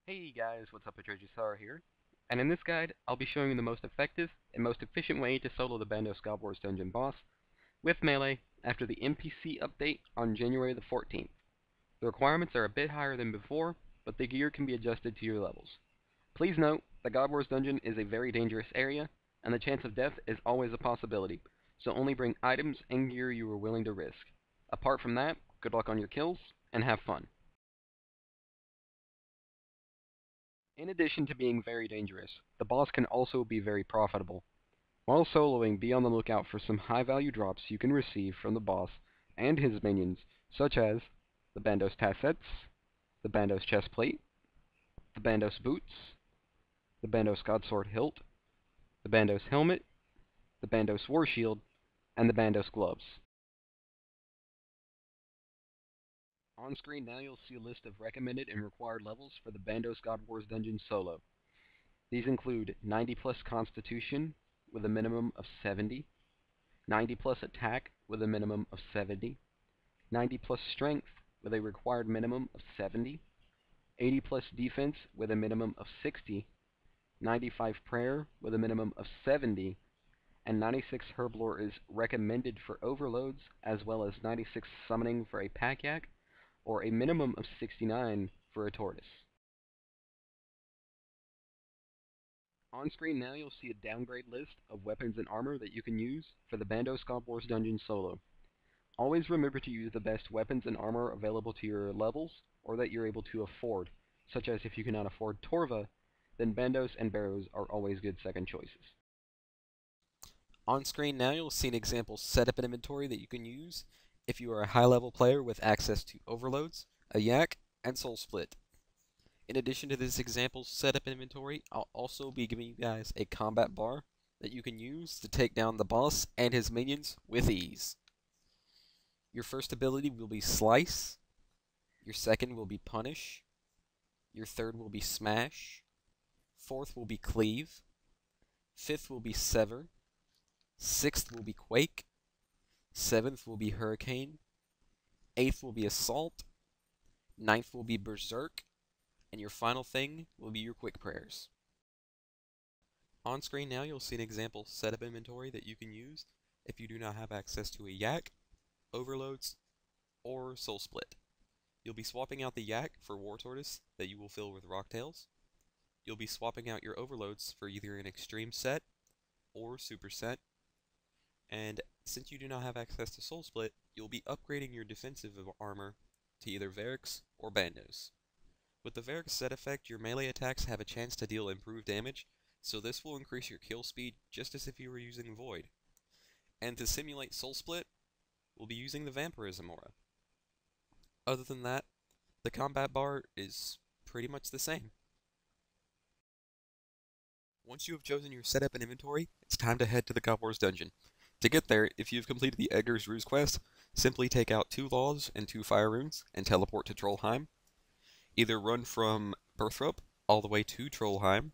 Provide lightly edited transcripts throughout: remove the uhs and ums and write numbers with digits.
Hey guys, what's up, it's RagesSorrow here, and in this guide, I'll be showing you the most effective and most efficient way to solo the Bandos Godwars dungeon boss with melee after the NPC update on January the 14th. The requirements are a bit higher than before, but the gear can be adjusted to your levels. Please note, the Godwars dungeon is a very dangerous area, and the chance of death is always a possibility, so only bring items and gear you are willing to risk. Apart from that, good luck on your kills, and have fun. In addition to being very dangerous, the boss can also be very profitable. While soloing, be on the lookout for some high-value drops you can receive from the boss and his minions, such as the Bandos Tassets, the Bandos Chestplate, the Bandos Boots, the Bandos Godsword Hilt, the Bandos Helmet, the Bandos War Shield, and the Bandos Gloves. On screen now you'll see a list of recommended and required levels for the Bandos Godwars dungeon solo. These include 90 plus Constitution with a minimum of 70, 90 plus Attack with a minimum of 70, 90 plus Strength with a required minimum of 70, 80 plus Defense with a minimum of 60, 95 Prayer with a minimum of 70, and 96 Herblore is recommended for overloads, as well as 96 Summoning for a Pack-Yak, or a minimum of 69 for a Tortoise. On screen now you'll see a downgrade list of weapons and armor that you can use for the Bandos Godwars dungeon solo. Always remember to use the best weapons and armor available to your levels, or that you're able to afford, such as if you cannot afford Torva, then Bandos and Barrows are always good second choices. On screen now you'll see an example setup and inventory that you can use if you are a high-level player with access to overloads, a yak, and soul split. In addition to this example setup inventory, I'll also be giving you guys a combat bar that you can use to take down the boss and his minions with ease. Your first ability will be Slice, your second will be Punish, your third will be Smash, fourth will be Cleave, fifth will be Sever, sixth will be Quake, seventh will be Hurricane, eighth will be Assault, ninth will be Berserk, and your final thing will be your Quick Prayers. On screen now you'll see an example setup inventory that you can use if you do not have access to a yak, overloads, or soul split. You'll be swapping out the yak for War Tortoise that you will fill with Rocktails. You'll be swapping out your overloads for either an extreme set or super set. And since you do not have access to Soul Split, you'll be upgrading your defensive armor to either Varix or Bandos. With the Varix set effect, your melee attacks have a chance to deal improved damage, so this will increase your kill speed just as if you were using Void. And to simulate Soul Split, we'll be using the Vampirism aura. Other than that, the combat bar is pretty much the same. Once you have chosen your setup and inventory, it's time to head to the Godwars dungeon. To get there, if you've completed the Edgar's Ruse quest, simply take out 2 Laws and 2 Fire Runes and teleport to Trollheim. Either run from Birthrope all the way to Trollheim,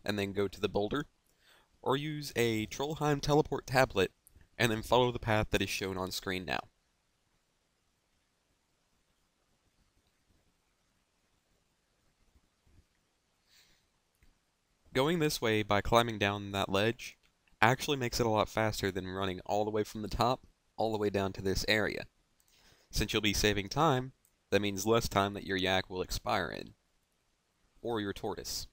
and then go to the boulder, or use a Trollheim teleport tablet, and then follow the path that is shown on screen now. Going this way by climbing down that ledge actually makes it a lot faster than running all the way from the top all the way down to this area. Since you'll be saving time, that means less time that your yak will expire in, or your tortoise.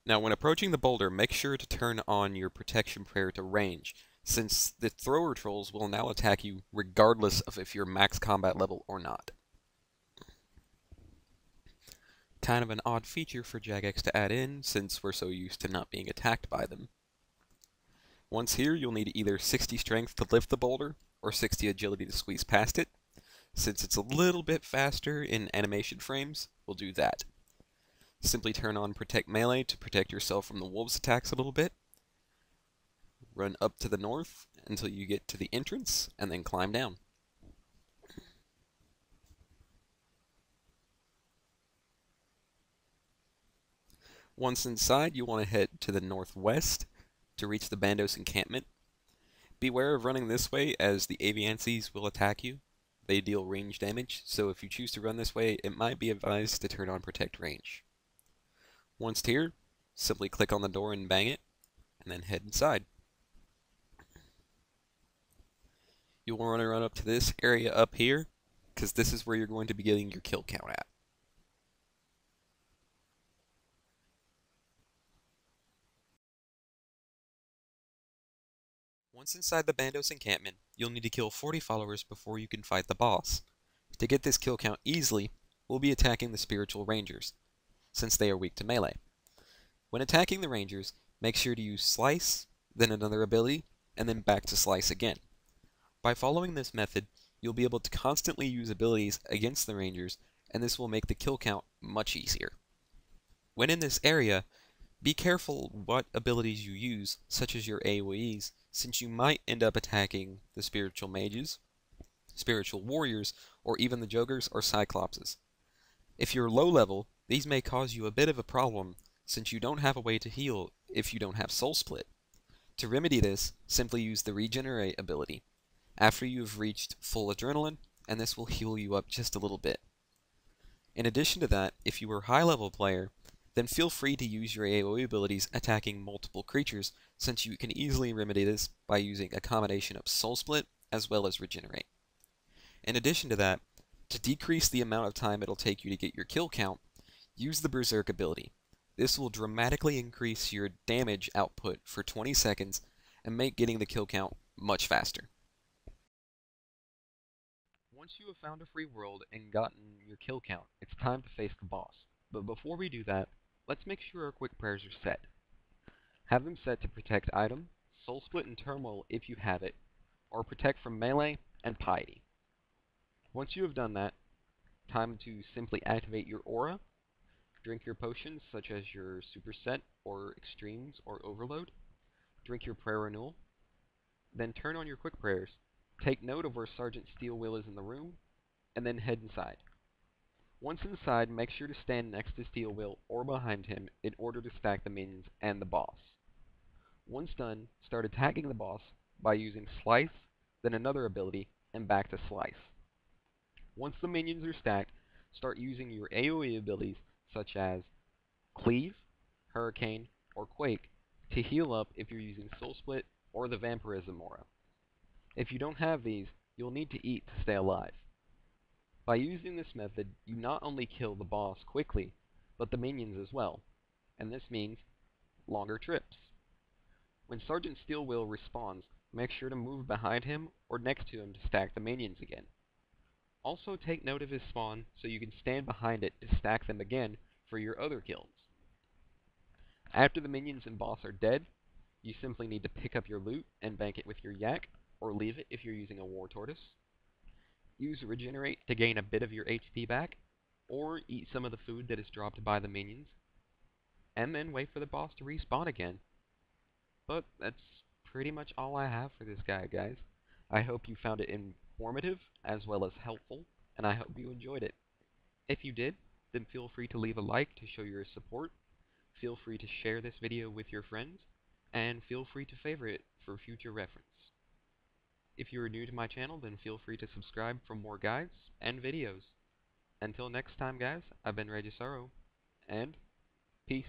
Now when approaching the boulder, make sure to turn on your protection prayer to range, since the thrower trolls will now attack you regardless of if you're max combat level or not. Kind of an odd feature for Jagex to add in, since we're so used to not being attacked by them. Once here, you'll need either 60 strength to lift the boulder, or 60 agility to squeeze past it. Since it's a little bit faster in animation frames, we'll do that. Simply turn on Protect Melee to protect yourself from the wolves' attacks a little bit. Run up to the north until you get to the entrance, and then climb down. Once inside, you want to head to the northwest to reach the Bandos Encampment. Beware of running this way as the Aviancies will attack you. They deal range damage, so if you choose to run this way, it might be advised to turn on Protect Range. Once here, simply click on the door and bang it, and then head inside. You'll want to run up to this area up here, because this is where you're going to be getting your kill count at. Once inside the Bandos Encampment, you'll need to kill 40 followers before you can fight the boss. To get this kill count easily, we'll be attacking the Spiritual Rangers, since they are weak to melee. When attacking the Rangers, make sure to use Slice, then another ability, and then back to Slice again. By following this method, you'll be able to constantly use abilities against the Rangers, and this will make the kill count much easier. When in this area, be careful what abilities you use, such as your AoEs, since you might end up attacking the Spiritual Mages, Spiritual Warriors, or even the Jokers or Cyclopses. If you're low level, these may cause you a bit of a problem, since you don't have a way to heal if you don't have Soul Split. To remedy this, simply use the Regenerate ability after you've reached full adrenaline, and this will heal you up just a little bit. In addition to that, if you are a high level player, then feel free to use your AoE abilities attacking multiple creatures, since you can easily remedy this by using a combination of Soul Split as well as Regenerate. In addition to that, to decrease the amount of time it'll take you to get your kill count, use the Berserk ability. This will dramatically increase your damage output for 20 seconds and make getting the kill count much faster. Once you have found a free world and gotten your kill count, it's time to face the boss. But before we do that, let's make sure our quick prayers are set. Have them set to protect item, Soul Split and Turmoil if you have it, or protect from melee and piety. Once you have done that, time to simply activate your aura, drink your potions such as your superset or extremes or overload, drink your prayer renewal, then turn on your quick prayers, take note of where Sergeant Steelwheel is in the room, and then head inside. Once inside, make sure to stand next to Steelwheel or behind him in order to stack the minions and the boss. Once done, start attacking the boss by using Slice, then another ability, and back to Slice. Once the minions are stacked, start using your AoE abilities such as Cleave, Hurricane, or Quake to heal up if you're using Soul Split or the Vampirism Aura. If you don't have these, you'll need to eat to stay alive. By using this method, you not only kill the boss quickly, but the minions as well, and this means longer trips. When Sergeant Steelwheel respawns, make sure to move behind him or next to him to stack the minions again. Also take note of his spawn so you can stand behind it to stack them again for your other kills. After the minions and boss are dead, you simply need to pick up your loot and bank it with your yak, or leave it if you're using a War Tortoise. Use Regenerate to gain a bit of your HP back, or eat some of the food that is dropped by the minions, and then wait for the boss to respawn again. But that's pretty much all I have for this guide, guys. I hope you found it informative as well as helpful, and I hope you enjoyed it. If you did, then feel free to leave a like to show your support, feel free to share this video with your friends, and feel free to favorite it for future reference. If you are new to my channel, then feel free to subscribe for more guides and videos. Until next time, guys, I've been RagesSorrow, and peace.